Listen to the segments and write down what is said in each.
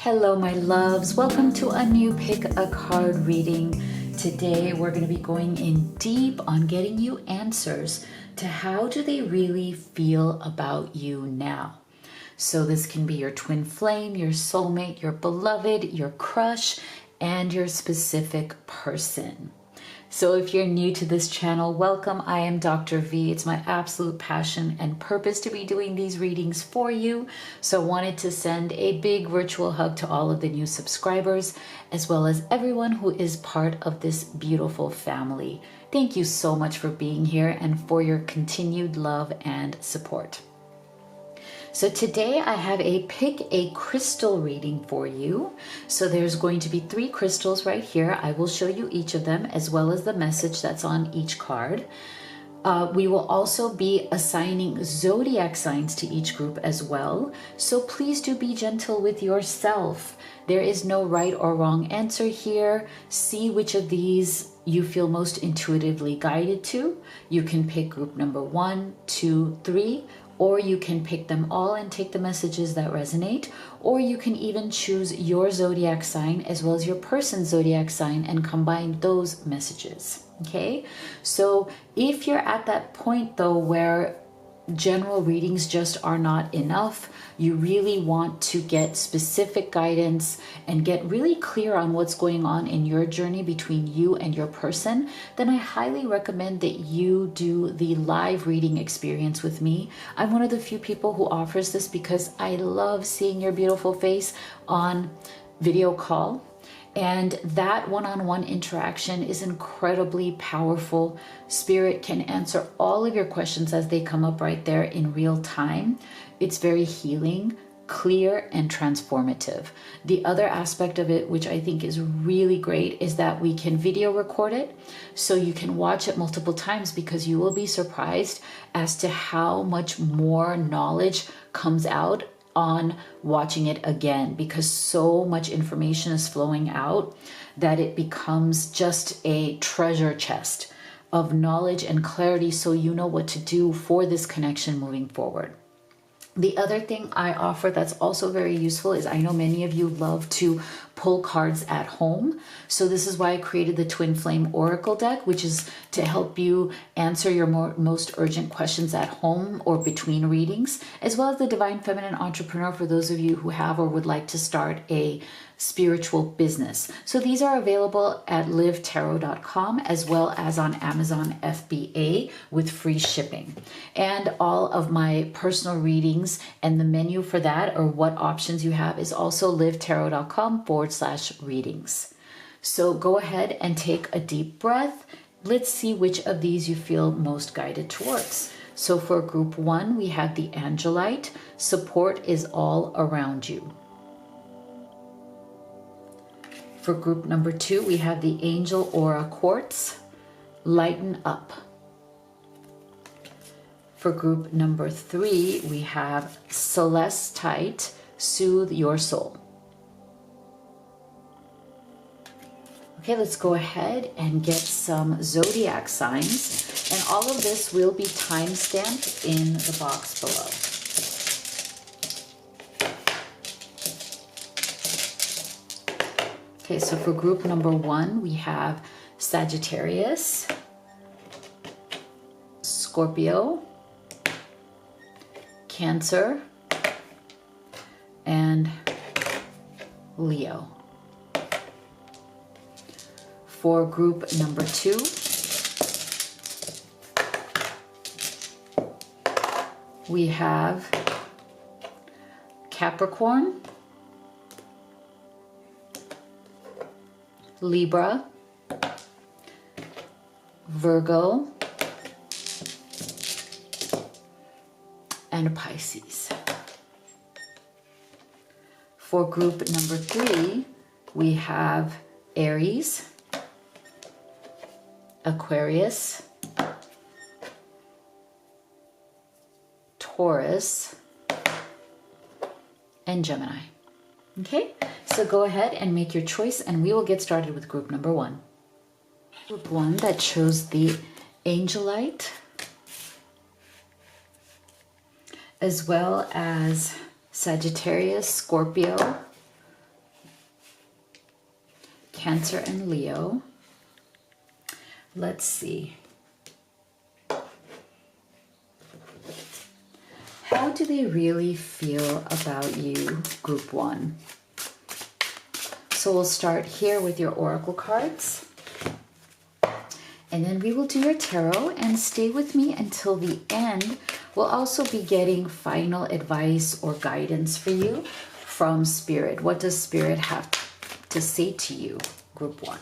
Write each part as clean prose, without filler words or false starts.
Hello, my loves. Welcome to a new Pick a Card reading. Today, we're going to be going in deep on getting you answers to how do they really feel about you now. So this can be your twin flame, your soulmate, your beloved, your crush, and your specific person. So if you're new to this channel, welcome. I am Dr. V. It's my absolute passion and purpose to be doing these readings for you. So I wanted to send a big virtual hug to all of the new subscribers, as well as everyone who is part of this beautiful family. Thank you so much for being here and for your continued love and support. So today I have a pick a crystal reading for you. So there's going to be 3 crystals right here. I will show you each of them as well as the message that's on each card. We will also be assigning zodiac signs to each group as well. So please do be gentle with yourself. There is no right or wrong answer here. See which of these you feel most intuitively guided to. You can pick group number 1, 2, 3, or you can pick them all and take the messages that resonate, or you can even choose your zodiac sign as well as your person's zodiac sign and combine those messages, okay? So if you're at that point though where general readings just are not enough, you really want to get specific guidance and get really clear on what's going on in your journey between you and your person, then I highly recommend that you do the live reading experience with me. I'm one of the few people who offers this because I love seeing your beautiful face on video call. And that one-on-one interaction is incredibly powerful. Spirit can answer all of your questions as they come up right there in real time. It's very healing, clear, and transformative. The other aspect of it, which I think is really great, is that we can video record it so you can watch it multiple times, because you will be surprised as to how much more knowledge comes out on watching it again, because so much information is flowing out that it becomes just a treasure chest of knowledge and clarity, so you know what to do for this connection moving forward. The other thing I offer that's also very useful is, I know many of you love to pull cards at home. So this is why I created the Twin Flame Oracle deck, which is to help you answer your most urgent questions at home or between readings, as well as the Divine Feminine Entrepreneur for those of you who have or would like to start a spiritual business. So these are available at livetarot.com as well as on Amazon FBA with free shipping. And all of my personal readings and the menu for that, or what options you have, is also livetarot.com/readings. So go ahead and take a deep breath. Let's see which of these you feel most guided towards. So for group 1, we have the Angelite. Support is all around you. For group number 2, we have the Angel Aura Quartz. Lighten up. For group number 3, we have Celestite. Soothe your soul. Okay, let's go ahead and get some zodiac signs. And all of this will be time-stamped in the box below. Okay, so for group number 1, we have Sagittarius, Scorpio, Cancer, and Leo. For group number 2, we have Capricorn, Libra, Virgo, and Pisces. For group number 3, we have Aries, Aquarius, Taurus, and Gemini. Okay, so go ahead and make your choice and we will get started with group number 1. Group 1 that chose the Angelite, as well as Sagittarius, Scorpio, Cancer and Leo. Let's see. How do they really feel about you, Group 1? So we'll start here with your oracle cards. And then we will do your tarot, and stay with me until the end. We'll also be getting final advice or guidance for you from Spirit. What does Spirit have to say to you, Group 1?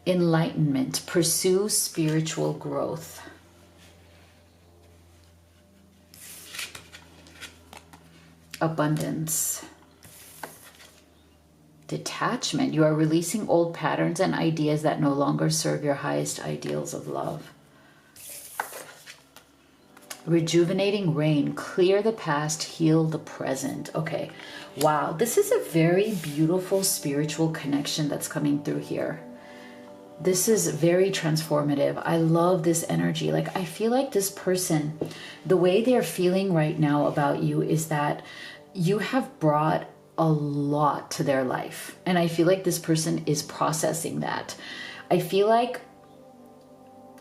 Enlightenment. Pursue spiritual growth. Abundance. Detachment. You are releasing old patterns and ideas that no longer serve your highest ideals of love. Rejuvenating rain. Clear the past, heal the present. Okay. Wow. This is a very beautiful spiritual connection that's coming through here. This is very transformative. I love this energy. Like, I feel like this person, the way they're feeling right now about you is that you have brought a lot to their life. And I feel like this person is processing that. I feel like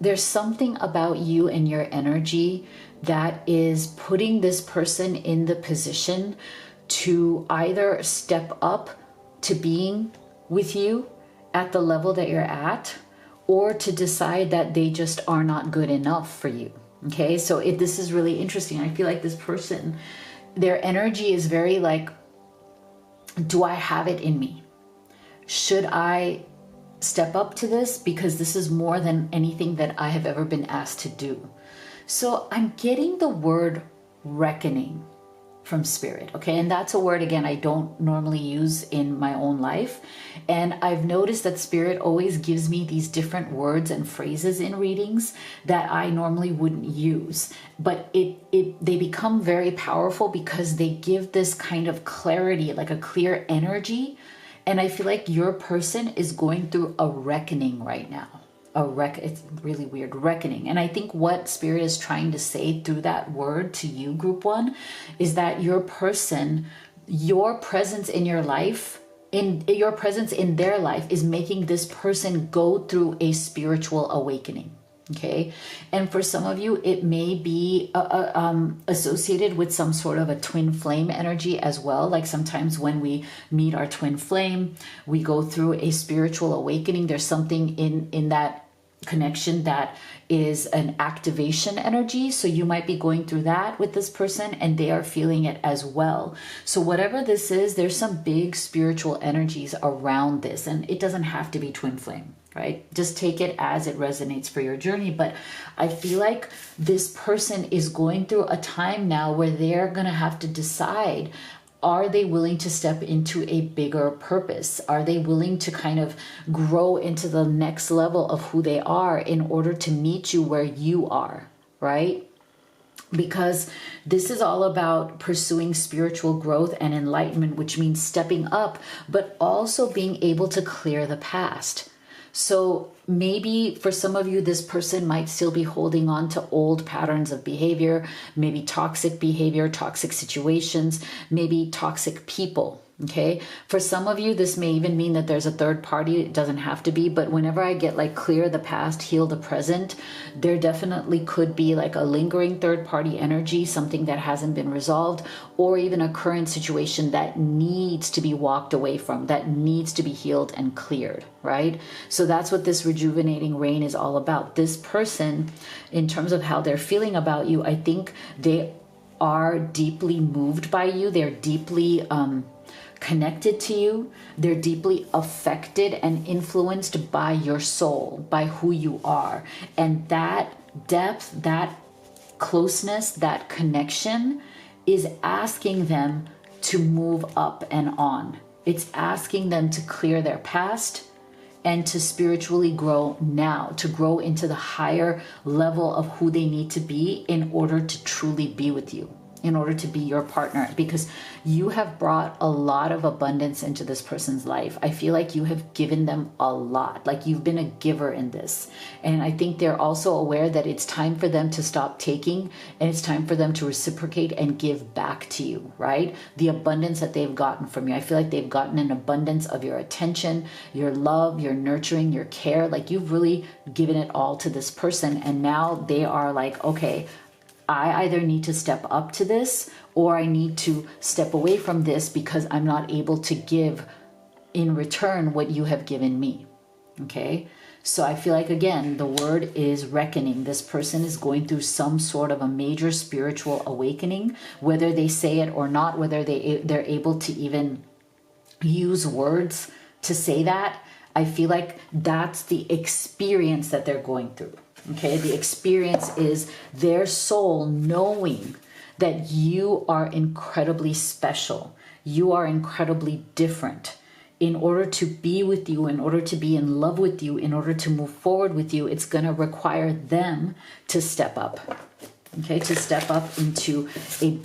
there's something about you and your energy that is putting this person in the position to either step up to being with you at the level that you're at, or to decide that they just are not good enough for you. Okay, so this is really interesting. I feel like this person, their energy is very like, do I have it in me? Should I step up to this? Because this is more than anything that I have ever been asked to do. So I'm getting the word reckoning from Spirit, okay? And that's a word, again, I don't normally use in my own life. And I've noticed that Spirit always gives me these different words and phrases in readings that I normally wouldn't use. But they become very powerful because they give this kind of clarity, like a clear energy. And I feel like your person is going through a reckoning right now. It's really weird, reckoning. And I think what Spirit is trying to say through that word to you, Group 1, is that your person, your presence in your life, your presence in their life is making this person go through a spiritual awakening. Okay. And for some of you, it may be associated with some sort of a twin flame energy as well. Like sometimes when we meet our twin flame, we go through a spiritual awakening. There's something in that connection that is an activation energy. So you might be going through that with this person and they are feeling it as well. So whatever this is, there's some big spiritual energies around this, and it doesn't have to be twin flame, right? Just take it as it resonates for your journey. But I feel like this person is going through a time now where they're going to have to decide, are they willing to step into a bigger purpose? Are they willing to kind of grow into the next level of who they are in order to meet you where you are, right? Because this is all about pursuing spiritual growth and enlightenment, which means stepping up, but also being able to clear the past. So maybe for some of you, this person might still be holding on to old patterns of behavior, maybe toxic behavior, toxic situations, maybe toxic people. Okay. For some of you, this may even mean that there's a third party. It doesn't have to be, but whenever I get like clear the past, heal the present, there definitely could be like a lingering third party energy, something that hasn't been resolved, or even a current situation that needs to be walked away from, that needs to be healed and cleared, right? So that's what this rejuvenating rain is all about. This person, in terms of how they're feeling about you, I think they are deeply moved by you. They're deeply, connected to you. They're deeply affected and influenced by your soul, by who you are. And that depth, that closeness, that connection is asking them to move up and on. It's asking them to clear their past and to spiritually grow now, to grow into the higher level of who they need to be in order to truly be with you, in order to be your partner, because you have brought a lot of abundance into this person's life. I feel like you have given them a lot, like you've been a giver in this. And I think they're also aware that it's time for them to stop taking, and it's time for them to reciprocate and give back to you, right? The abundance that they've gotten from you. I feel like they've gotten an abundance of your attention, your love, your nurturing, your care. Like you've really given it all to this person. And now they are like, okay, I either need to step up to this or I need to step away from this because I'm not able to give in return what you have given me. Okay. So I feel like, again, the word is reckoning. This person is going through some sort of a major spiritual awakening, whether they say it or not, whether they're able to even use words to say that. I feel like that's the experience that they're going through. Okay, the experience is their soul knowing that you are incredibly special. You are incredibly different. In order to be with you, in order to be in love with you, in order to move forward with you, it's going to require them to step up. Okay, to step up into a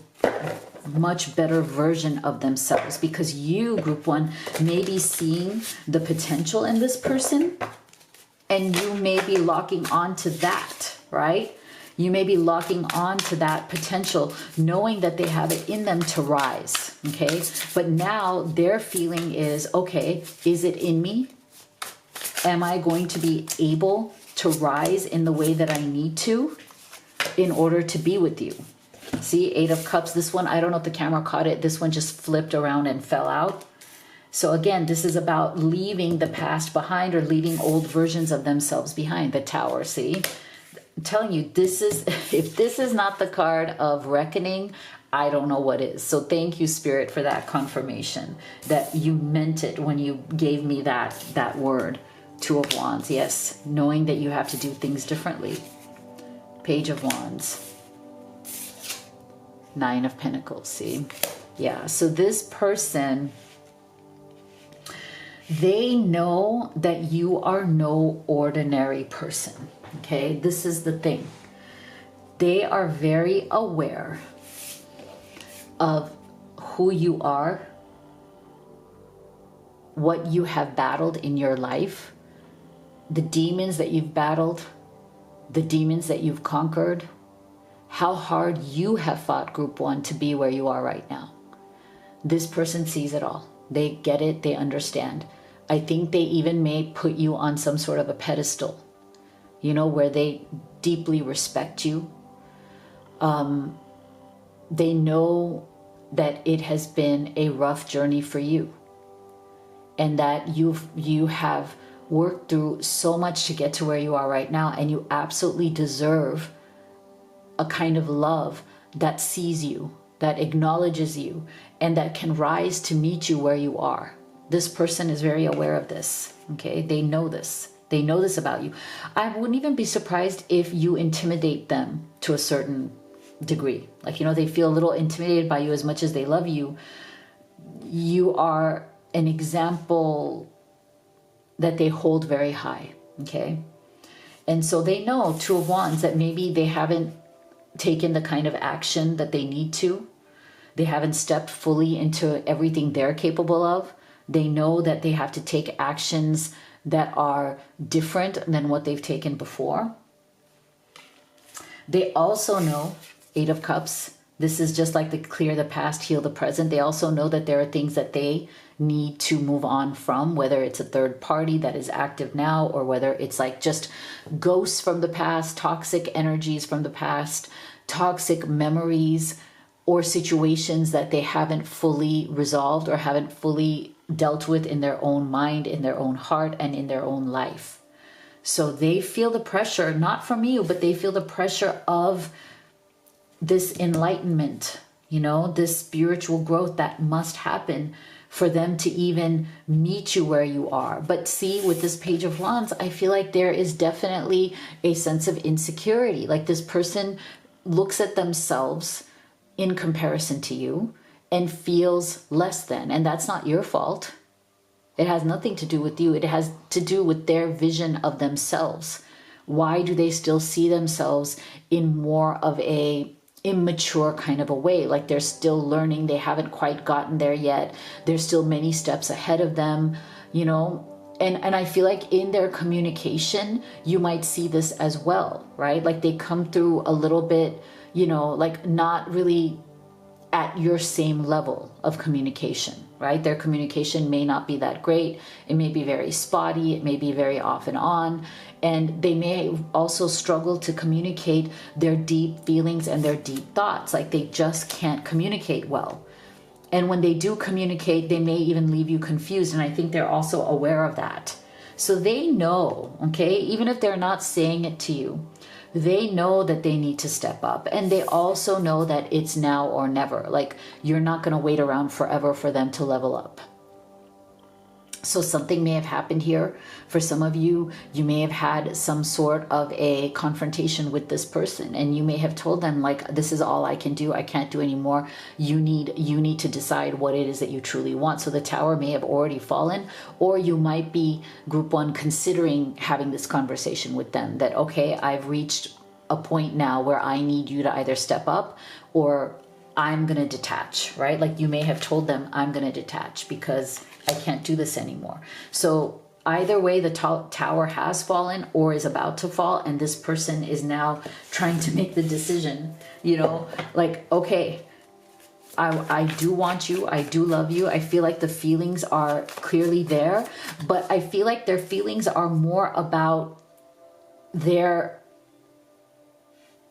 much better version of themselves, because you, group one, may be seeing the potential in this person. And you may be locking on to that, right? You may be locking on to that potential, knowing that they have it in them to rise, okay? But now their feeling is, okay, is it in me? Am I going to be able to rise in the way that I need to in order to be with you? See, 8 of Cups. This one, I don't know if the camera caught it. This one just flipped around and fell out. So again, this is about leaving the past behind or leaving old versions of themselves behind. The Tower, see? I'm telling you, this is, if this is not the card of reckoning, I don't know what is. So thank you, Spirit, for that confirmation that you meant it when you gave me that word. 2 of Wands, yes. Knowing that you have to do things differently. Page of Wands. 9 of Pentacles, see? Yeah, so this person, they know that you are no ordinary person, okay? This is the thing. They are very aware of who you are, what you have battled in your life, the demons that you've battled, the demons that you've conquered, how hard you have fought, group one, to be where you are right now. This person sees it all. They get it. They understand. I think they even may put you on some sort of a pedestal, you know, where they deeply respect you. They know that it has been a rough journey for you, and that you have worked through so much to get to where you are right now, and you absolutely deserve a kind of love that sees you, that acknowledges you, and that can rise to meet you where you are. This person is very aware of this, okay? They know this. They know this about you. I wouldn't even be surprised if you intimidate them to a certain degree. Like, you know, they feel a little intimidated by you as much as they love you. You are an example that they hold very high, okay? And so they know, 2 of Wands, that maybe they haven't taken the kind of action that they need to. They haven't stepped fully into everything they're capable of. They know that they have to take actions that are different than what they've taken before. They also know, 8 of Cups, this is just like the clear the past, heal the present. They also know that there are things that they need to move on from, whether it's a third party that is active now, or whether it's like just ghosts from the past, toxic energies from the past, toxic memories, or situations that they haven't fully resolved or haven't fully dealt with in their own mind, in their own heart, and in their own life. So they feel the pressure, not from you, but they feel the pressure of this enlightenment, you know, this spiritual growth that must happen for them to even meet you where you are. But see, with this Page of Wands, I feel like there is definitely a sense of insecurity. Like this person looks at themselves in comparison to you and feels less than. And that's not your fault. It has nothing to do with you. It has to do with their vision of themselves. Why do they still see themselves in more of a immature kind of a way. Like they're still learning. They haven't quite gotten there yet. There's still many steps ahead of them, you know. And I feel like in their communication, you might see this as well, right? Like they come through a little bit, you know, like not really at your same level of communication, right? Their communication may not be that great. It may be very spotty. It may be very off and on. And they may also struggle to communicate their deep feelings and their deep thoughts. Like they just can't communicate well. And when they do communicate, they may even leave you confused. And I think they're also aware of that. So they know, okay, even if they're not saying it to you, they know that they need to step up. And they also know that it's now or never. Like you're not going to wait around forever for them to level up. So something may have happened here. For some of you, you may have had some sort of a confrontation with this person, and you may have told them like, this is all I can do. I can't do anymore. You need to decide what it is that you truly want. So the tower may have already fallen, or you might be group one considering having this conversation with them that, okay, I've reached a point now where I need you to either step up or I'm going to detach, right? Like you may have told them, I'm going to detach because I can't do this anymore. So either way, the tower has fallen or is about to fall. And this person is now trying to make the decision, you know, like, okay, I do want you. I do love you. I feel like the feelings are clearly there, but I feel like their feelings are more about their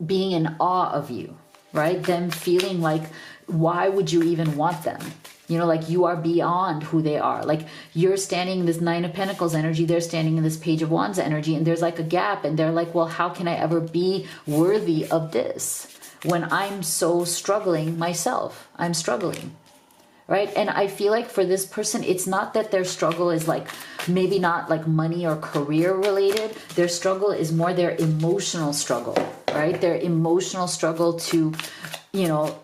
being in awe of you, right? Them feeling like, why would you even want them? You know, like you are beyond who they are. Like you're standing in this Nine of Pentacles energy. They're standing in this Page of Wands energy. And there's like a gap. And they're like, well, how can I ever be worthy of this when I'm so struggling myself? I'm struggling, right? And I feel like for this person, it's not that their struggle is like, maybe not like money or career related. Their struggle is more their emotional struggle, right? Their emotional struggle to, you know,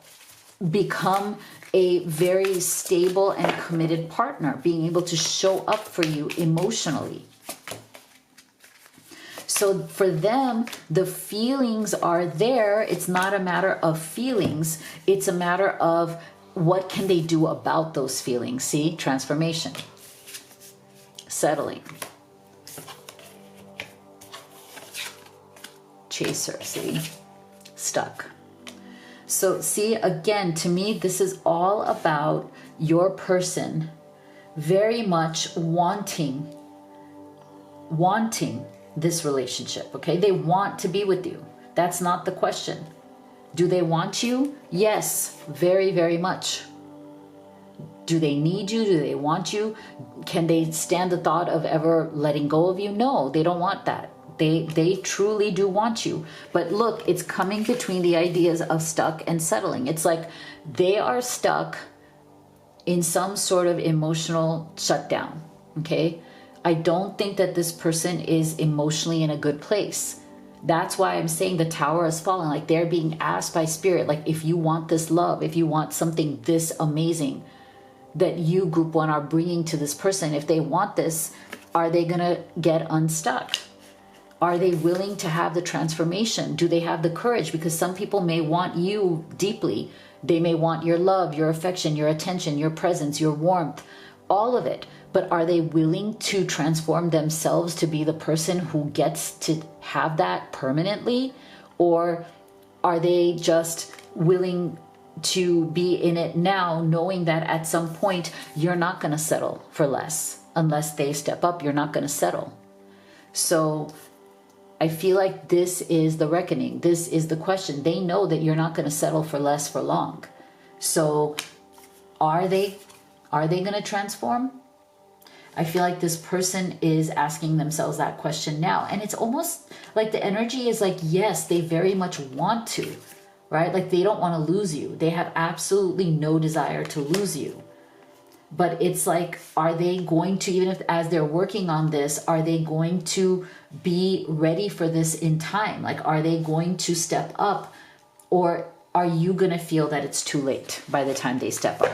become a very stable and committed partner, being able to show up for you emotionally. So for them, the feelings are there. It's not a matter of feelings. It's a matter of what can they do about those feelings. See, transformation, settling, chaser, see, stuck. So see, again, to me, this is all about your person very much wanting this relationship, okay? They want to be with you. That's not the question. Do they want you? Yes, very, very much. Do they need you? Do they want you? Can they stand the thought of ever letting go of you? No, they don't want that. They truly do want you. But look, it's coming between the ideas of stuck and settling. It's like they are stuck in some sort of emotional shutdown, okay? I don't think that this person is emotionally in a good place. That's why I'm saying the tower has fallen. Like they're being asked by spirit, like if you want this love, if you want something this amazing that you, group one, are bringing to this person, if they want this, are they gonna get unstuck? Are they willing to have the transformation? Do they have the courage? Because some people may want you deeply. They may want your love, your affection, your attention, your presence, your warmth, all of it. But are they willing to transform themselves to be the person who gets to have that permanently? Or are they just willing to be in it now, knowing that at some point you're not going to settle for less? Unless they step up, you're not going to settle. So I feel like this is the reckoning. This is the question. They know that you're not going to settle for less for long. So are they going to transform? I feel like this person is asking themselves that question now. And it's almost like the energy is like, yes, they very much want to, right? Like they don't want to lose you. They have absolutely no desire to lose you. But it's like, are they going to, even if as they're working on this, are they going to be ready for this in time? Like, are they going to step up, or are you going to feel that it's too late by the time they step up?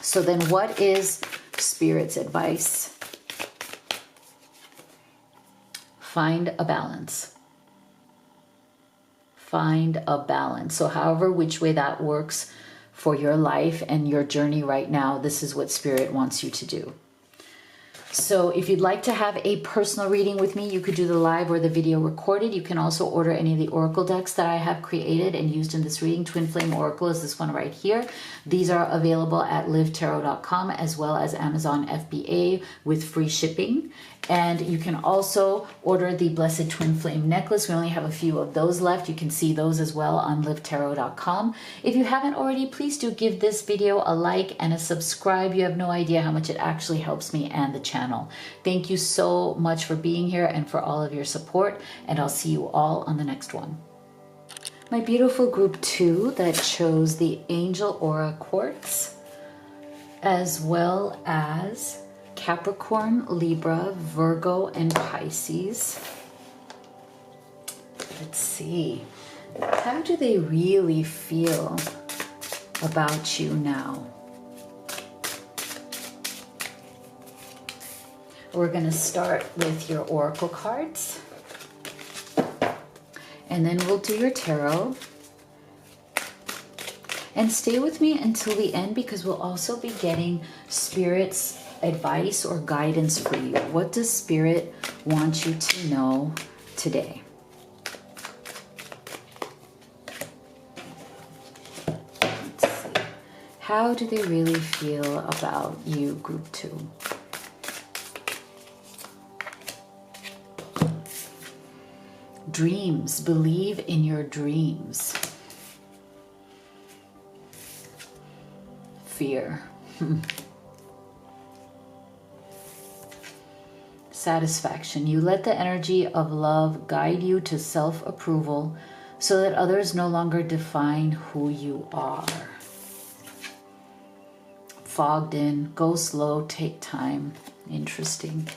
So then what is Spirit's advice? Find a balance. find a balance. So however which way that works for your life and your journey right now, this is what Spirit wants you to do. So if you'd like to have a personal reading with me, you could do the live or the video recorded. You can also order any of the oracle decks that I have created and used in this reading. Twin Flame Oracle is this one right here. These are available at livetarot.com as well as Amazon FBA with free shipping. And you can also order the Blessed Twin Flame necklace. We only have a few of those left. You can see those as well on livetarot.com. If you haven't already, please do give this video a like and a subscribe. You have no idea how much it actually helps me and the channel. Thank you so much for being here and for all of your support. And I'll see you all on the next one. My beautiful group 2 that chose the Angel Aura Quartz, as well as Capricorn, Libra, Virgo, and Pisces. Let's see. How do they really feel about you now? We're going to start with your oracle cards. And then we'll do your tarot. And stay with me until the end because we'll also be getting Spirit's advice or guidance for you. What does Spirit want you to know today? Let's see. How do they really feel about you, group 2? Dreams. Believe in your dreams. Fear. Satisfaction. You let the energy of love guide you to self-approval so that others no longer define who you are. Fogged in. Go slow. Take time. Interesting.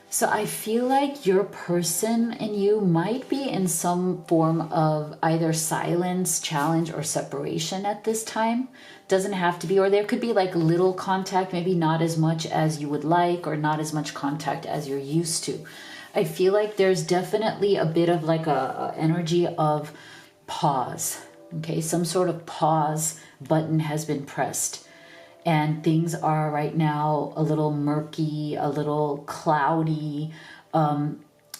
So I feel like your person and you might be in some form of either silence, challenge, or separation at this time. Doesn't have to be, or there could be like little contact, maybe not as much as you would like, or not as much contact as you're used to. I feel like there's definitely a bit of like a energy of pause. Okay, some sort of pause button has been pressed. And things are right now a little murky, a little cloudy, a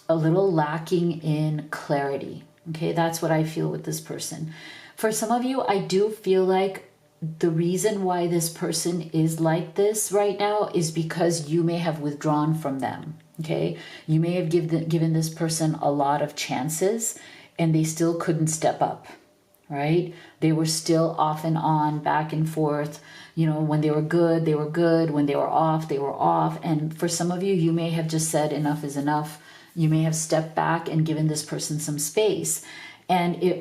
little lacking in clarity. Okay, that's what I feel with this person. For some of you, I do feel like the reason why this person is like this right now is because you may have withdrawn from them. Okay, you may have given this person a lot of chances and they still couldn't step up. Right? They were still off and on, back and forth. You know, when they were good, they were good. When they were off, they were off. And for some of you, you may have just said enough is enough. You may have stepped back and given this person some space.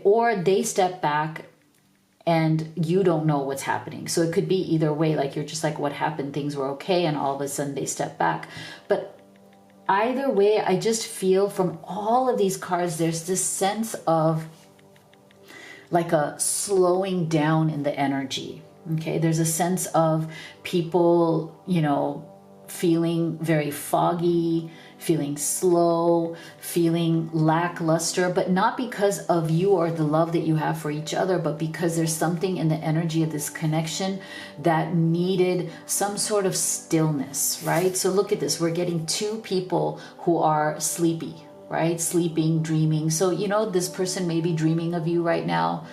Or they step back and you don't know what's happening. So it could be either way. Like you're just like, what happened? Things were okay. And all of a sudden they step back. But either way, I just feel from all of these cards, there's this sense of like a slowing down in the energy. Okay, there's a sense of people, you know, feeling very foggy, feeling slow, feeling lackluster, but not because of you or the love that you have for each other, but because there's something in the energy of this connection that needed some sort of stillness, right? So look at this. We're getting two people who are sleepy, right? Sleeping, dreaming. So, you know, this person may be dreaming of you right now.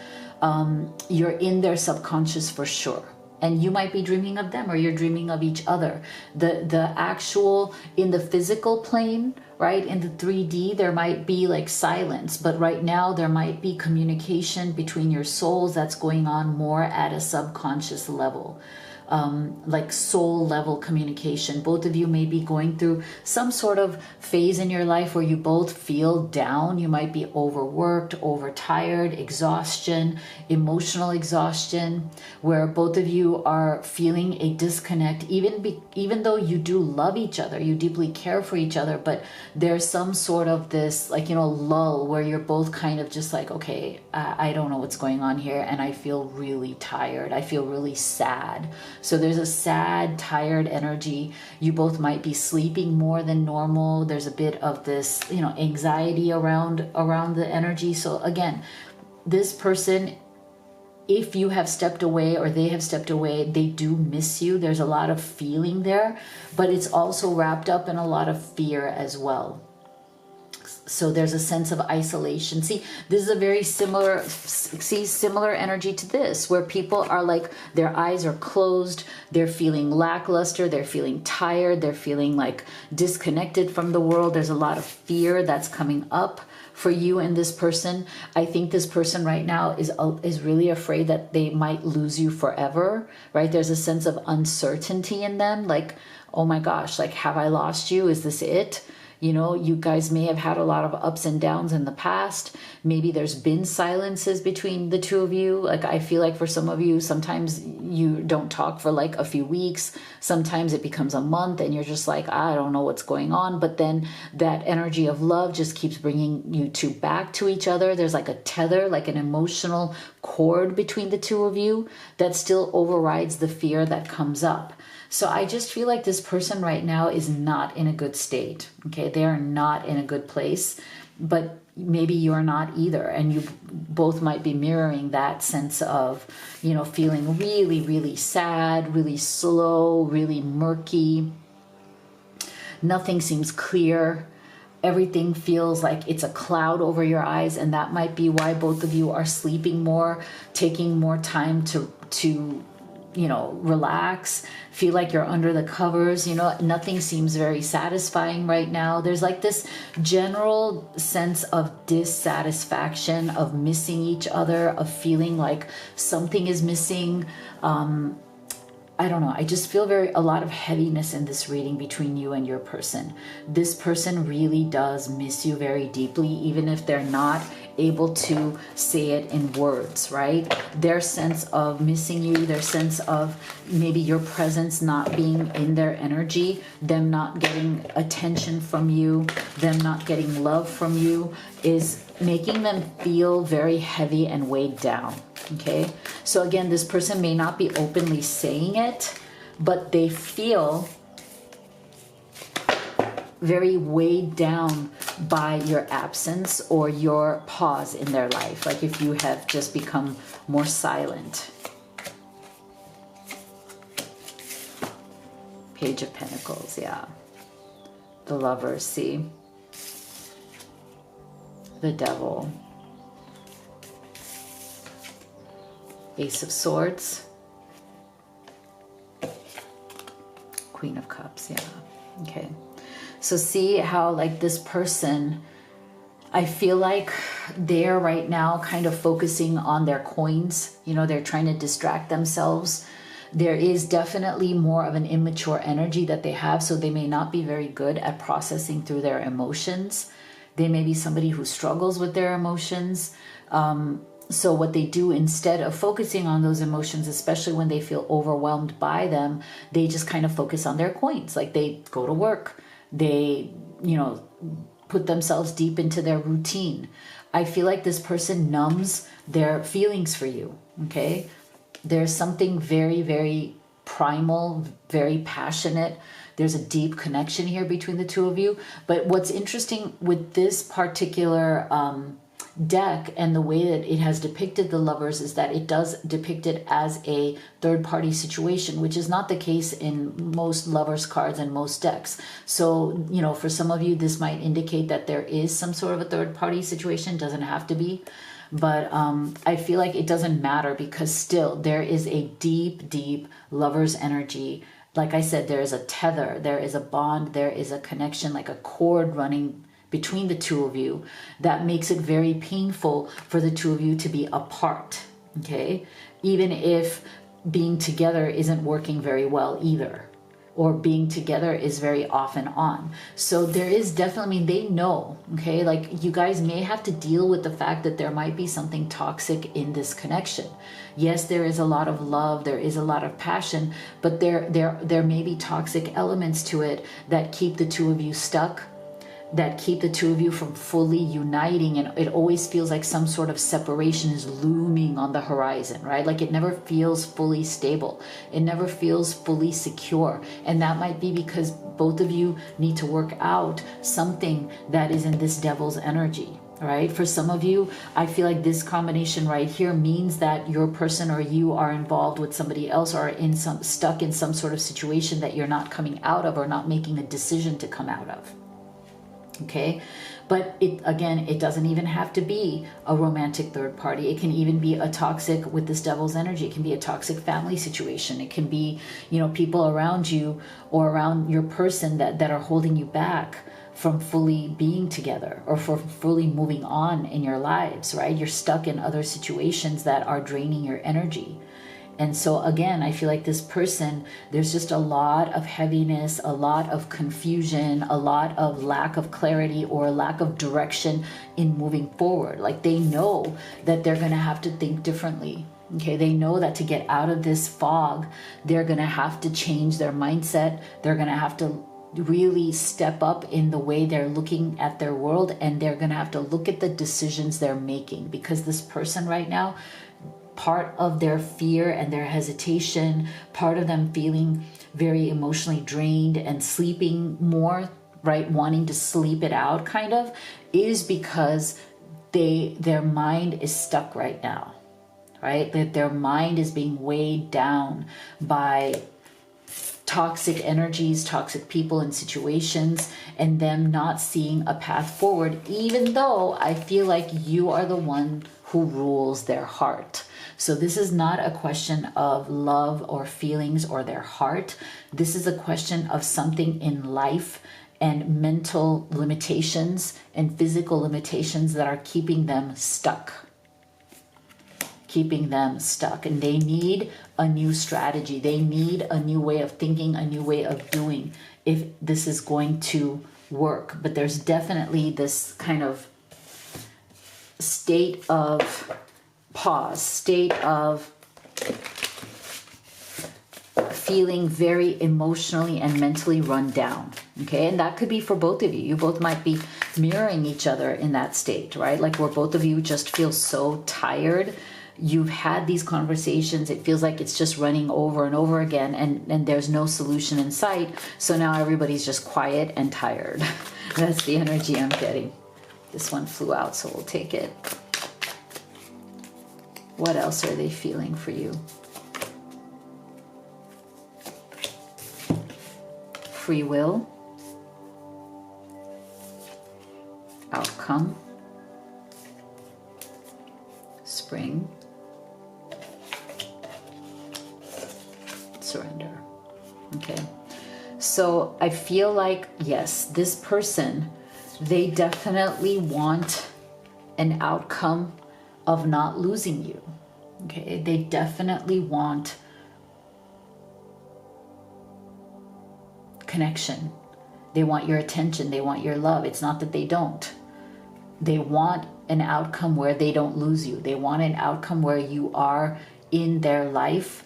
You're in their subconscious for sure. And you might be dreaming of them or you're dreaming of each other. The actual, in the physical plane, right? In the 3D, there might be like silence, but right now there might be communication between your souls that's going on more at a subconscious level. Like soul level communication. Both of you may be going through some sort of phase in your life where you both feel down. You might be overworked, overtired, exhaustion, emotional exhaustion, where both of you are feeling a disconnect, even though you do love each other, you deeply care for each other, but there's some sort of this, like, you know, lull where you're both kind of just like, okay, I don't know what's going on here, and I feel really tired. I feel really sad. So there's a sad, tired energy. You both might be sleeping more than normal. There's a bit of this, anxiety around the energy. So again, this person, if you have stepped away or they have stepped away, they do miss you. There's a lot of feeling there, but it's also wrapped up in a lot of fear as well. So there's a sense of isolation. See, this is a very similar energy to this, where people are like, their eyes are closed, they're feeling lackluster, they're feeling tired, they're feeling like disconnected from the world. There's a lot of fear that's coming up for you and this person. I think this person right now is really afraid that they might lose you forever, right? There's a sense of uncertainty in them, like, oh my gosh, like, have I lost you? Is this it? You guys may have had a lot of ups and downs in the past. Maybe there's been silences between the two of you. Like, I feel like for some of you, sometimes you don't talk for like a few weeks. Sometimes it becomes a month and you're just like, I don't know what's going on. But then that energy of love just keeps bringing you two back to each other. There's like a tether, like an emotional cord between the two of you that still overrides the fear that comes up. So I just feel like this person right now is not in a good state. Okay, they are not in a good place, but maybe you're not either. And you both might be mirroring that sense of, feeling really, really sad, really slow, really murky. Nothing seems clear. Everything feels like it's a cloud over your eyes. And that might be why both of you are sleeping more, taking more time to relax, feel like you're under the covers. Nothing seems very satisfying right now. There's like this general sense of dissatisfaction, of missing each other, of feeling like something is missing. I don't know. I just feel a lot of heaviness in this reading between you and your person. This person really does miss you very deeply, even if they're not able to say it in words, right? Their sense of missing you, their sense of maybe your presence not being in their energy, them not getting attention from you, them not getting love from you, is making them feel very heavy and weighed down. Okay, so again, this person may not be openly saying it, but they feel very weighed down by your absence or your pause in their life, like if you have just become more silent. Page of Pentacles, yeah. The Lovers, see? The Devil. Ace of Swords. Queen of Cups, yeah. Okay. So see how like this person, I feel like they're right now kind of focusing on their coins. They're trying to distract themselves. There is definitely more of an immature energy that they have, so they may not be very good at processing through their emotions. They may be somebody who struggles with their emotions. So what they do, instead of focusing on those emotions, especially when they feel overwhelmed by them, they just kind of focus on their coins. Like they go to work, they, put themselves deep into their routine. I feel like this person numbs their feelings for you, okay? There's something very, very primal, very passionate. There's a deep connection here between the two of you. But what's interesting with this particular deck and the way that it has depicted the lovers is that it does depict it as a third-party situation, which is not the case in most lovers cards and most decks. So, for some of you, this might indicate that there is some sort of a third-party situation. Doesn't have to be. But I feel like it doesn't matter because still there is a deep, deep lover's energy. Like I said, there is a tether, there is a bond, there is a connection, like a cord running between the two of you that makes it very painful for the two of you to be apart, okay? Even if being together isn't working very well either, or being together is very off and on. So there is definitely, they know, okay? Like you guys may have to deal with the fact that there might be something toxic in this connection. Yes, there is a lot of love, there is a lot of passion, but there may be toxic elements to it that keep the two of you stuck, that keep the two of you from fully uniting, and it always feels like some sort of separation is looming on the horizon, right? Like it never feels fully stable, it never feels fully secure, and that might be because both of you need to work out something that is in this devil's energy, right? For some of you, I feel like this combination right here means that your person or you are involved with somebody else, or stuck in some sort of situation that you're not coming out of, or not making a decision to come out of. Okay, but it doesn't even have to be a romantic third party. It can even be a toxic, with this devil's energy, it can be a toxic family situation. It can be, people around you or around your person that are holding you back from fully being together, or for fully moving on in your lives, right? You're stuck in other situations that are draining your energy. And so again, I feel like this person, there's just a lot of heaviness, a lot of confusion, a lot of lack of clarity, or lack of direction in moving forward. Like they know that they're going to have to think differently. Okay, they know that to get out of this fog, they're going to have to change their mindset. They're going to have to really step up in the way they're looking at their world, and they're going to have to look at the decisions they're making, because this person right now, part of their fear and their hesitation, part of them feeling very emotionally drained and sleeping more, right, wanting to sleep it out kind of, is because their mind is stuck right now, right? That their mind is being weighed down by toxic energies, toxic people and situations, and them not seeing a path forward, even though I feel like you are the one who rules their heart. So this is not a question of love or feelings or their heart. This is a question of something in life and mental limitations and physical limitations that are keeping them stuck. And they need a new strategy. They need a new way of thinking, a new way of doing, if this is going to work. But there's definitely this kind of state of pause, state of feeling very emotionally and mentally run down. Okay, and that could be for both of you. You both might be mirroring each other in that state, right? Like where both of you just feel so tired. You've had these conversations, it feels like it's just running over and over again, and there's no solution in sight. So now everybody's just quiet and tired. That's the energy I'm getting. This one flew out, so we'll take it. What else are they feeling for you? Free will, outcome, spring, surrender. Okay, so I feel like, yes, this person, they definitely want an outcome of not losing you. Okay, they definitely want connection. They want your attention. They want your love. It's not that they don't. They want an outcome where they don't lose you. They want an outcome where you are in their life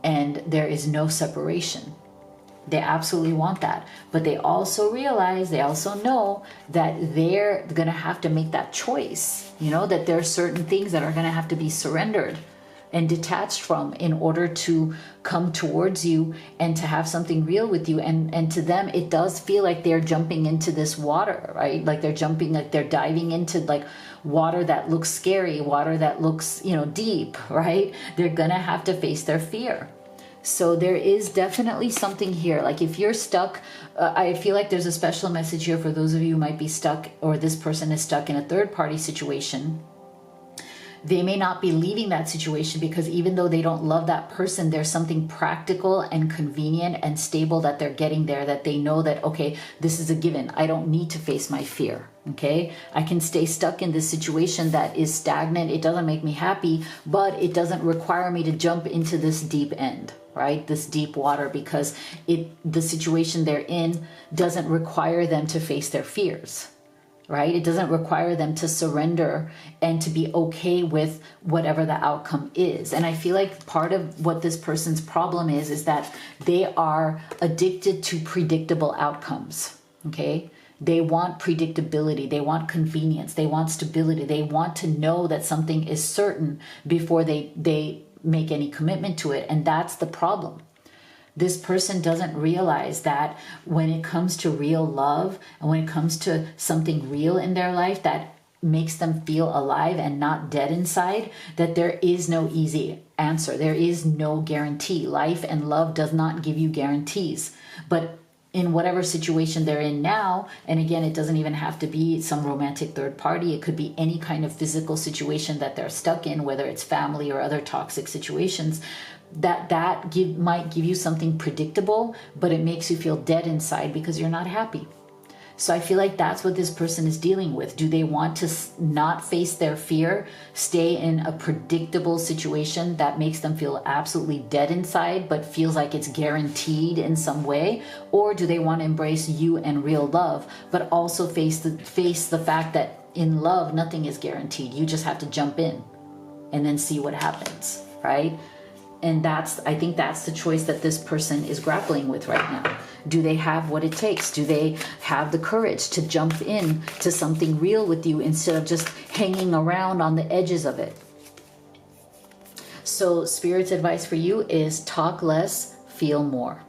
and there is no separation. They absolutely want that. But they also realize, they also know that they're going to have to make that choice. That there are certain things that are going to have to be surrendered and detached from in order to come towards you and to have something real with you. And to them, it does feel like they're jumping into this water, right? Like they're diving into like water that looks scary, water that looks, deep, right? They're going to have to face their fear. So there is definitely something here. Like if you're stuck, I feel like there's a special message here for those of you who might be stuck, or this person is stuck in a third party situation. They may not be leaving that situation because even though they don't love that person, there's something practical and convenient and stable that they're getting there, that they know that, okay, this is a given. I don't need to face my fear. Okay, I can stay stuck in this situation that is stagnant. It doesn't make me happy, but it doesn't require me to jump into this deep end, right? This deep water, because the situation they're in doesn't require them to face their fears. Right? It doesn't require them to surrender and to be okay with whatever the outcome is. And I feel like part of what this person's problem is that they are addicted to predictable outcomes. Okay? They want predictability. They want convenience. They want stability. They want to know that something is certain before they make any commitment to it. And that's the problem. This person doesn't realize that when it comes to real love and when it comes to something real in their life that makes them feel alive and not dead inside, that there is no easy answer. There is no guarantee. Life and love does not give you guarantees. But in whatever situation they're in now, and again, it doesn't even have to be some romantic third party. It could be any kind of physical situation that they're stuck in, whether it's family or other toxic situations, that might give you something predictable, but it makes you feel dead inside because you're not happy. So I feel like that's what this person is dealing with. Do they want to not face their fear, stay in a predictable situation that makes them feel absolutely dead inside, but feels like it's guaranteed in some way? Or do they want to embrace you and real love, but also face the fact that in love, nothing is guaranteed. You just have to jump in and then see what happens, right? And I think that's the choice that this person is grappling with right now. Do they have what it takes? Do they have the courage to jump in to something real with you instead of just hanging around on the edges of it? So Spirit's advice for you is talk less, feel more.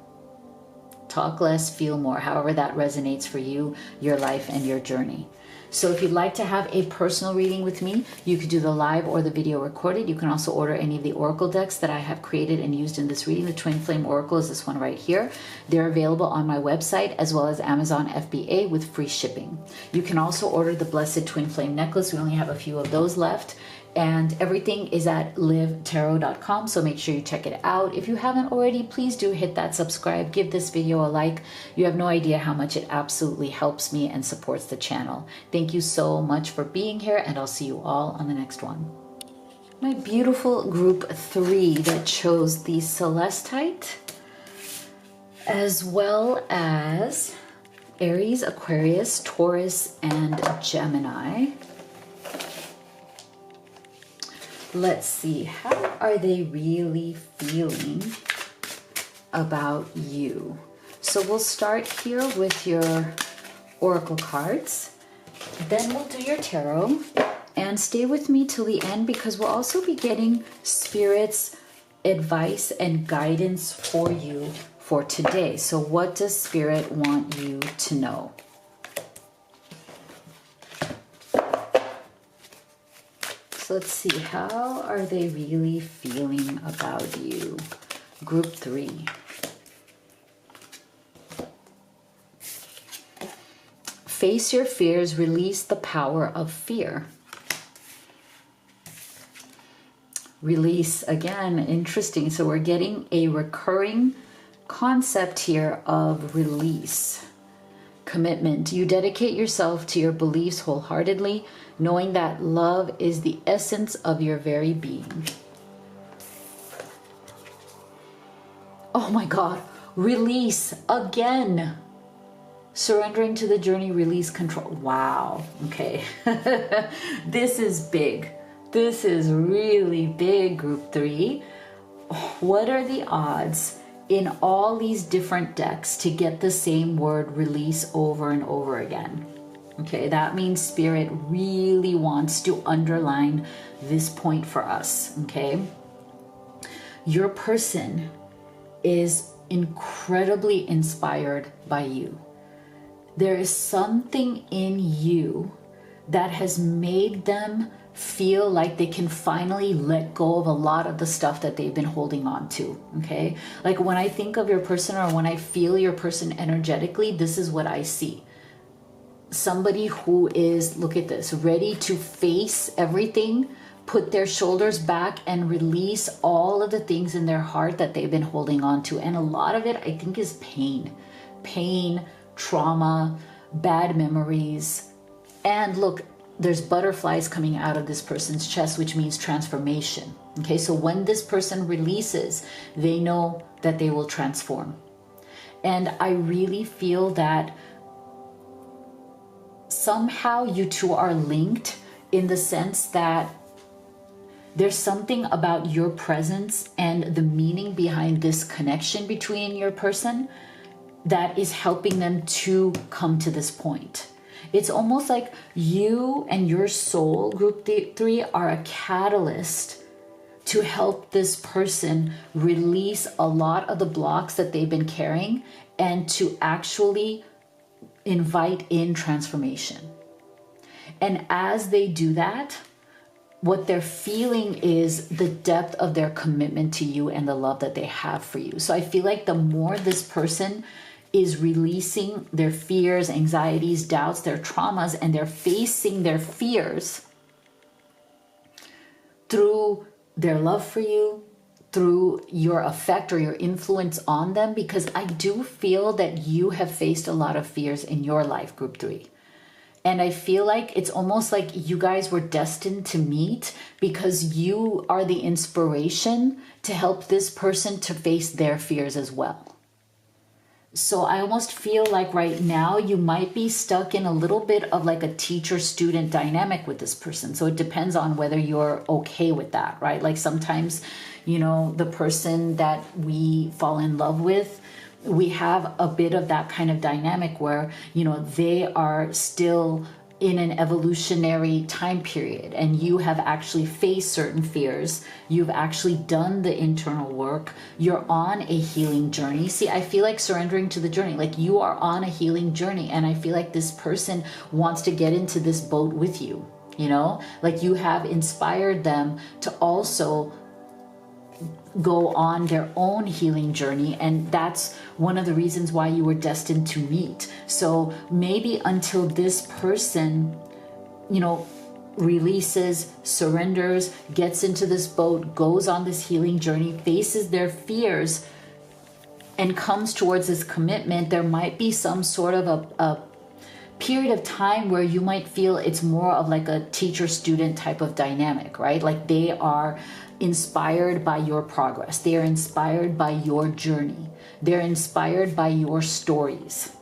Talk less, feel more, however that resonates for you, your life, and your journey. So if you'd like to have a personal reading with me, you could do the live or the video recorded. You can also order any of the oracle decks that I have created and used in this reading. The Twin Flame Oracle is this one right here. They're available on my website as well as Amazon FBA with free shipping. You can also order the Blessed Twin Flame Necklace. We only have a few of those left. And everything is at livetarot.com, so make sure you check it out. If you haven't already, please do hit that subscribe. Give this video a like. You have no idea how much it absolutely helps me and supports the channel. Thank you so much for being here, and I'll see you all on the next one. My beautiful group 3 that chose the Celestite, as well as Aries, Aquarius, Taurus, and Gemini. Let's see, how are they really feeling about you? So we'll start here with your oracle cards. Then we'll do your tarot. And stay with me till the end because we'll also be getting Spirit's advice and guidance for you for today. So what does Spirit want you to know? So let's see, how are they really feeling about you? Group 3. Face your fears, release the power of fear. Release, again, interesting. So we're getting a recurring concept here of release. Commitment. You dedicate yourself to your beliefs wholeheartedly, knowing that love is the essence of your very being. Oh my God. Release again. Surrendering to the journey, release control. Wow. Okay. This is big. This is really big, group 3. What are the odds in all these different decks to get the same word release over and over again? Okay, that means Spirit really wants to underline this point for us, okay? Your person is incredibly inspired by you. There is something in you that has made them feel like they can finally let go of a lot of the stuff that they've been holding on to, okay? Like when I think of your person or when I feel your person energetically, this is what I see. Somebody who is, look at this, ready to face everything, put their shoulders back and release all of the things in their heart that they've been holding on to. And a lot of it, I think, is pain. Pain, trauma, bad memories. And look, there's butterflies coming out of this person's chest, which means transformation. Okay, so when this person releases, they know that they will transform. And I really feel that somehow you two are linked in the sense that there's something about your presence and the meaning behind this connection between your person that is helping them to come to this point. It's almost like you and your soul, group 3, are a catalyst to help this person release a lot of the blocks that they've been carrying and to actually invite in transformation. And as they do that, what they're feeling is the depth of their commitment to you and the love that they have for you. So I feel like the more this person is releasing their fears, anxieties, doubts, their traumas, and they're facing their fears through their love for you, through your effect or your influence on them, because I do feel that you have faced a lot of fears in your life, group 3. And I feel like it's almost like you guys were destined to meet because you are the inspiration to help this person to face their fears as well. So I almost feel like right now you might be stuck in a little bit of like a teacher-student dynamic with this person. So it depends on whether you're okay with that, right? Like sometimes, you know, the person that we fall in love with, we have a bit of that kind of dynamic where, you know, they are still in an evolutionary time period and you have actually faced certain fears. You've actually done the internal work. You're on a healing journey. See, I feel like surrendering to the journey, like you are on a healing journey. And I feel like this person wants to get into this boat with you, you know, like you have inspired them to also go on their own healing journey, and that's one of the reasons why you were destined to meet. So maybe until this person, you know, releases, surrenders, gets into this boat, goes on this healing journey, faces their fears, and comes towards this commitment, there might be some sort of a period of time where you might feel it's more of like a teacher-student type of dynamic, right? Like they are inspired by your progress. They are inspired by your journey. They're inspired by your stories,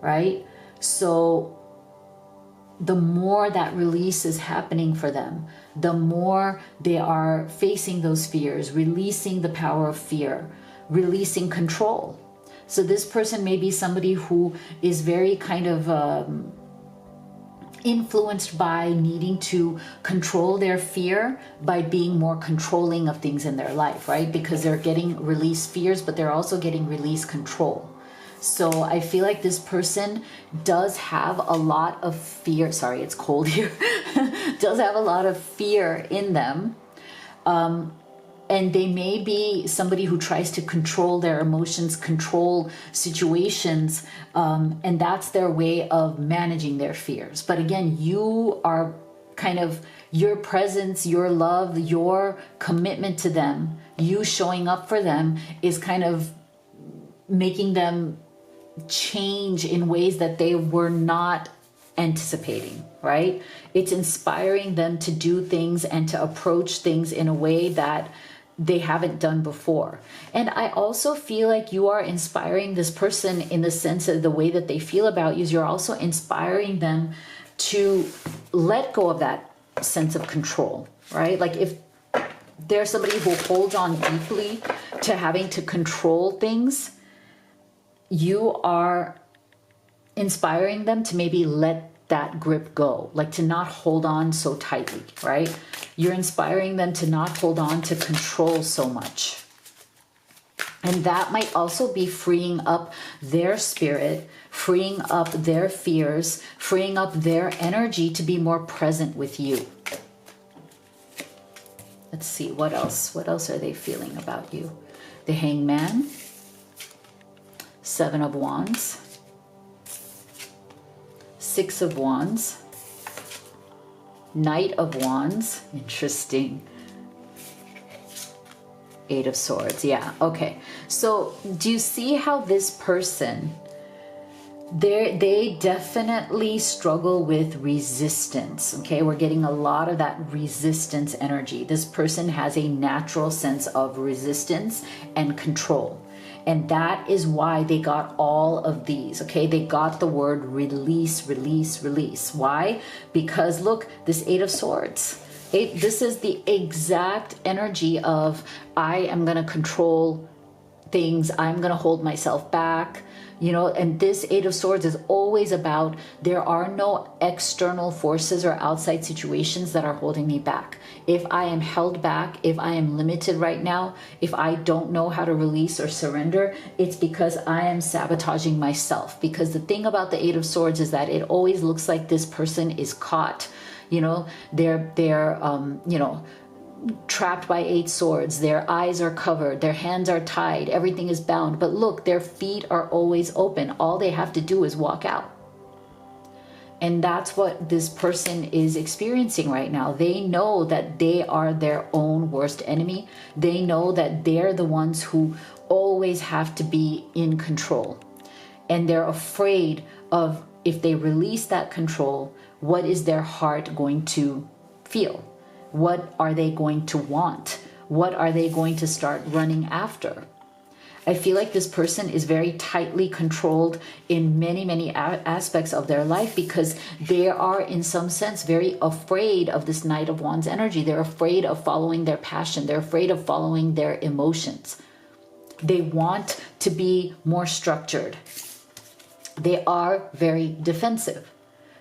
right? So the more that release is happening for them, the more they are facing those fears, releasing the power of fear, releasing control. So this person may be somebody who is very kind of influenced by needing to control their fear by being more controlling of things in their life, right? Because they're getting released fears, but they're also getting released control. So I feel like this person does have a lot of fear. Sorry, it's cold here. Does have a lot of fear in them. And they may be somebody who tries to control their emotions, control situations, and that's their way of managing their fears. But again, you are kind of, your presence, your love, your commitment to them, you showing up for them is kind of making them change in ways that they were not anticipating, right? It's inspiring them to do things and to approach things in a way that they haven't done before. And I also feel like you are inspiring this person in the sense of the way that they feel about you. You're also inspiring them to let go of that sense of control, right? Like if there's somebody who holds on deeply to having to control things, you are inspiring them to maybe let that grip go, like to not hold on so tightly, right? You're inspiring them to not hold on to control so much. And that might also be freeing up their spirit, freeing up their fears, freeing up their energy to be more present with you. Let's see, what else? What else are they feeling about you? The Hangman, 7 of Wands, 6 of Wands, Knight of Wands, interesting, 8 of Swords, yeah, okay. So do you see how this person, they definitely struggle with resistance, okay? We're getting a lot of that resistance energy. This person has a natural sense of resistance and control. And that is why they got all of these, okay? They got the word release, release, release. Why? Because look, this 8 of Swords. This is the exact energy of I am going to control things. I'm going to hold myself back, you know, and this Eight of Swords is always about there are no external forces or outside situations that are holding me back. If I am held back, if I am limited right now, if I don't know how to release or surrender, it's because I am sabotaging myself. Because the thing about the Eight of Swords is that it always looks like this person is caught. You know, they're you know, trapped by eight swords. Their eyes are covered, their hands are tied, everything is bound. But look, their feet are always open. All they have to do is walk out. And that's what this person is experiencing right now. They know that they are their own worst enemy. They know that they're the ones who always have to be in control. And they're afraid of, if they release that control, what is their heart going to feel? What are they going to want? What are they going to start running after? I feel like this person is very tightly controlled in many aspects of their life, because they are in some sense very afraid of this Knight of Wands energy. They're afraid of following their passion. They're afraid of following their emotions. They want to be more structured. They are very defensive.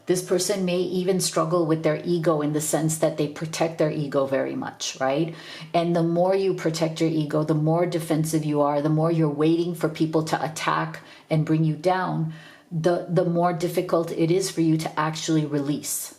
This person may even struggle with their ego in the sense that they protect their ego very much, right? And the more you protect your ego, the more defensive you are, the more you're waiting for people to attack and bring you down, the more difficult it is for you to actually release,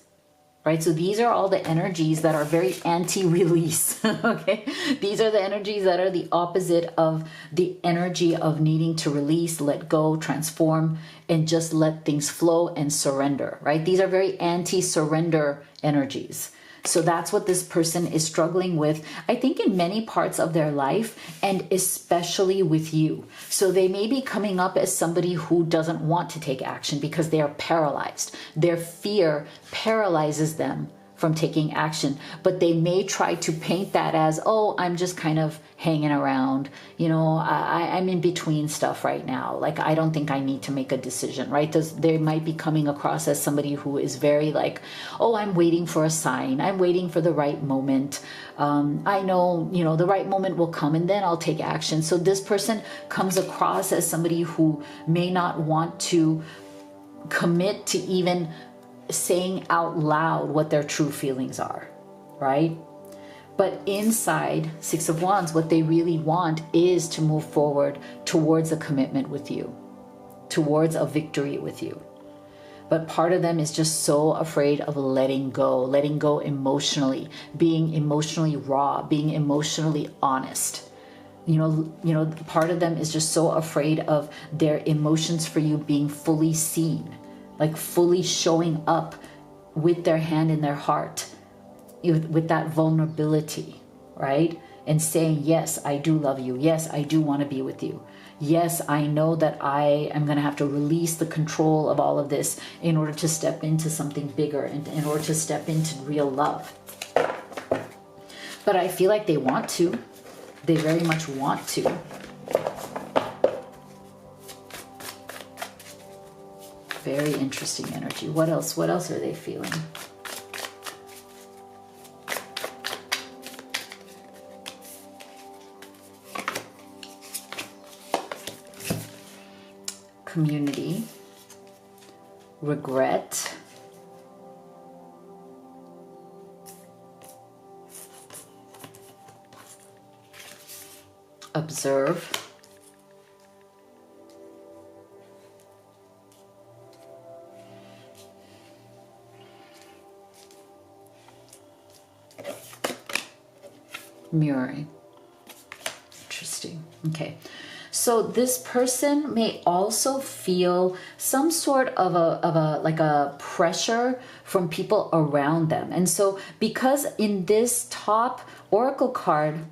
right? So these are all the energies that are very anti-release, okay? These are the energies that are the opposite of the energy of needing to release, let go, transform, and just let things flow and surrender, right? These are very anti-surrender energies. So that's what this person is struggling with, I think, in many parts of their life, and especially with you. So they may be coming up as somebody who doesn't want to take action because they are paralyzed. Their fear paralyzes them from taking action, but they may try to paint that as, oh, I'm just kind of hanging around, you know, I'm in between stuff right now, like I don't think I need to make a decision, right? They might be coming across as somebody who is very like, oh, I'm waiting for a sign, I'm waiting for the right moment, I know, you know, the right moment will come and then I'll take action. So this person comes across as somebody who may not want to commit to even saying out loud what their true feelings are, right? But inside Six of Wands, what they really want is to move forward towards a commitment with you, towards a victory with you. But part of them is just so afraid of letting go emotionally, being emotionally raw, being emotionally honest. You know, part of them is just so afraid of their emotions for you being fully seen, like fully showing up with their hand in their heart, with that vulnerability, right? And saying, yes, I do love you. Yes, I do want to be with you. Yes, I know that I am going to have to release the control of all of this in order to step into something bigger and in order to step into real love. But I feel like they want to. They very much want to. Very interesting energy. What else? What else are they feeling? Community, regret, observe, mirroring. Interesting. Okay. So this person may also feel some sort of a pressure from people around them. And so because in this top oracle card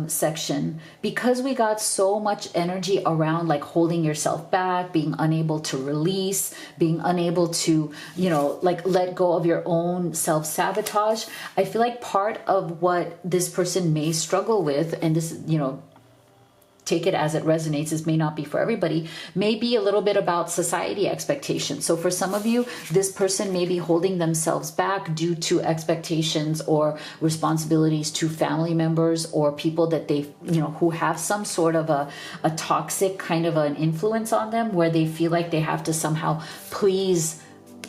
section, because we got so much energy around like holding yourself back, being unable to release, being unable to, you know, like let go of your own self-sabotage, I feel like part of what this person may struggle with, and this, you know, take it as it resonates. This may not be for everybody, may be a little bit about society expectations. So for some of you, this person may be holding themselves back due to expectations or responsibilities to family members or people that they, who have some sort of a toxic kind of an influence on them, where they feel like they have to somehow please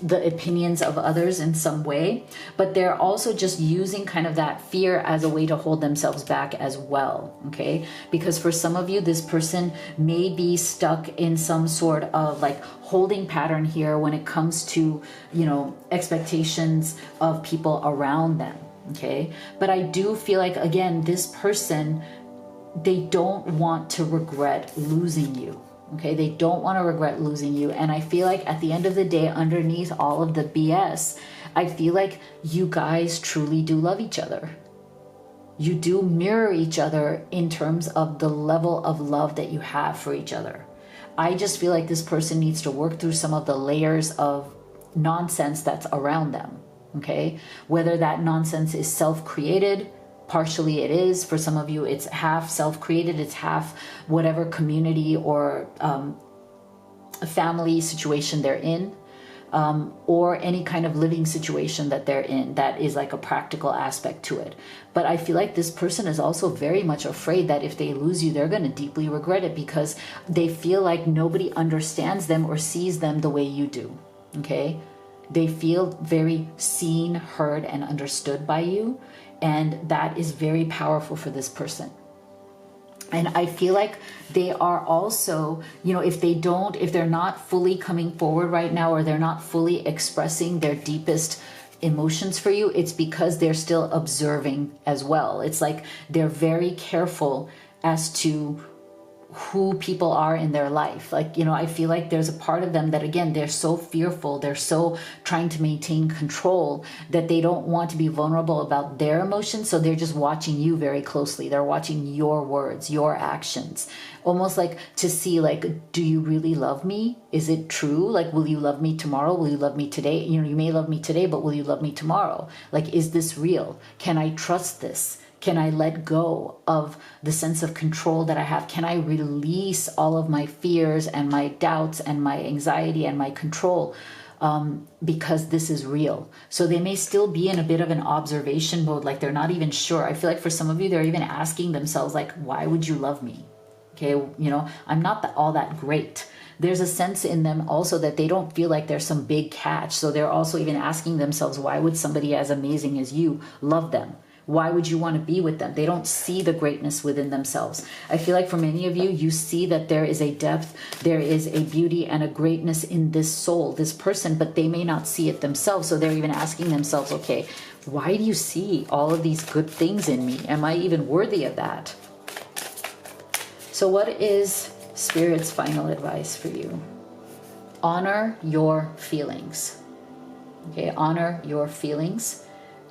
the opinions of others in some way, but they're also just using kind of that fear as a way to hold themselves back as well. Okay, because for some of you, this person may be stuck in some sort of like holding pattern here when it comes to, expectations of people around them. Okay, but I do feel like, again, this person, they don't want to regret losing you. Okay, they don't want to regret losing you. And I feel like at the end of the day, underneath all of the BS, I feel like you guys truly do love each other. You do mirror each other in terms of the level of love that you have for each other. I just feel like this person needs to work through some of the layers of nonsense that's around them. Okay, whether that nonsense is self-created, partially it is. For some of you, it's half self-created, it's half whatever community or family situation they're in, or any kind of living situation that they're in that is like a practical aspect to it. But I feel like this person is also very much afraid that if they lose you, they're going to deeply regret it, because they feel like nobody understands them or sees them the way you do. Okay, they feel very seen, heard, and understood by you. And that is very powerful for this person. And I feel like they are also, if they're not fully coming forward right now, or they're not fully expressing their deepest emotions for you, it's because they're still observing as well. It's like they're very careful as to who people are in their life. Like, I feel like there's a part of them that, again, they're so fearful, they're so trying to maintain control that they don't want to be vulnerable about their emotions. So they're just watching you very closely. They're watching your words, your actions, almost like to see, like, do you really love me? Is it true? Like, will you love me tomorrow? Will you love me today? You may love me today, but will you love me tomorrow? Like, is this real? Can I trust this? Can I let go of the sense of control that I have? Can I release all of my fears and my doubts and my anxiety and my control, because this is real? So they may still be in a bit of an observation mode, like they're not even sure. I feel like for some of you, they're even asking themselves, like, why would you love me? Okay, I'm not all that great. There's a sense in them also that they don't feel like there's some big catch. So they're also even asking themselves, why would somebody as amazing as you love them? Why would you want to be with them? They don't see the greatness within themselves. I feel like for many of you, you see that there is a depth, there is a beauty and a greatness in this soul, this person, but they may not see it themselves. So they're even asking themselves, okay, why do you see all of these good things in me? Am I even worthy of that? So what is Spirit's final advice for you? Honor your feelings. Okay, honor your feelings.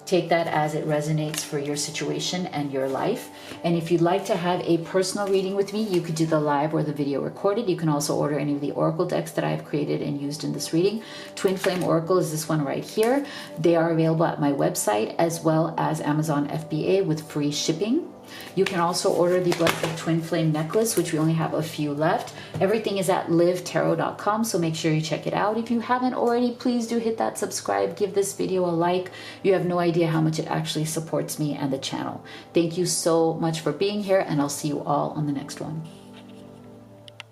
Take that as it resonates for your situation and your life. And if you'd like to have a personal reading with me, you could do the live or the video recorded. You can also order any of the oracle decks that I've created and used in this reading. Twin Flame Oracle is this one right here. They are available at my website as well as Amazon FBA with free shipping. You can also order the Blessed Twin Flame necklace, which we only have a few left. Everything is at livetarot.com, so make sure you check it out. If you haven't already, please do hit that subscribe, give this video a like. You have no idea how much it actually supports me and the channel. Thank you so much for being here, and I'll see you all on the next one.